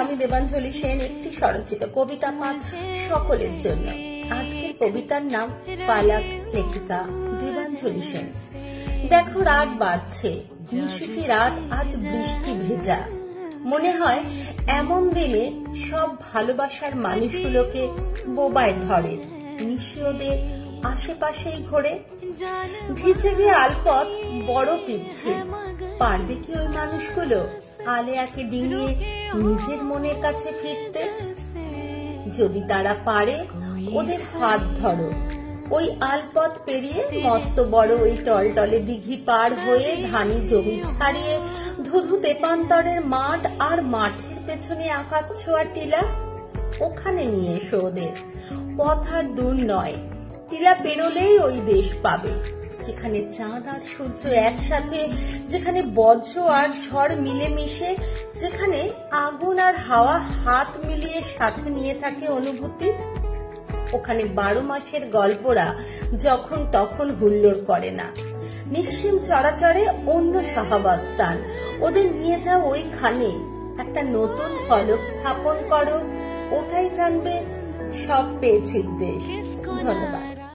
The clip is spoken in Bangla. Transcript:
আমি দেবাঞ্জলি সেন একটি স্বরচিত কবিতা পাঠ সকলের জন্য। আজকের কবিতার নাম পালাক, লেখিকা দেবাঞ্জলি সেন। দেখো রাত বাড়ছে, নিশীথী রাত আজ বৃষ্টি ভেজা। মনে হয় এমন দিনে সব ভালোবাসার মানুষগুলোকে বোবায় ধরে, নিশি ওদের আশেপাশেই ঘোরে। ভিজে গিয়ে আলপথ বড় পিচ্ছিল, পারবে কি ওই মানুষগুলো আলেয়াকে ডিঙিয়ে নিজের মনের কাছে ফিরতে? যদি তারা পারে ওদের হাত ধরো, ওই আলপথ পেরিয়ে মস্ত বড় ওই টলটলে দিঘি পার হয়ে ধানি জমি ছাড়িয়ে ধুধু তেপান্তরের মাঠ আর মাঠের পেছনে আকাশ ছোঁয়া টিলা, ওখানে নিয়ে এসো ওদের। পথ আর দূর নয়, টিলা পেরোলেই ওই দেশ পাবে যেখানে চাঁদ আর সূর্য একসাথে, যেখানে বজ্র আর ঝড় মিলেমিশে, যেখানে আগুন আর হাওয়া হাত মিলিয়ে সাথে নিয়ে থাকে অনুভূতি। ওখানে 12 মাসের গল্পরা যখন তখন হুল্লোড় করে না, নিশ্চিম চরাচরে অন্য সহাবস্থান। ওদের নিয়ে যাও ওইখানে, একটা নতুন ফলক স্থাপন করো, ওটাই জানবে সব পেয়েছি দেশ। ধন্যবাদ।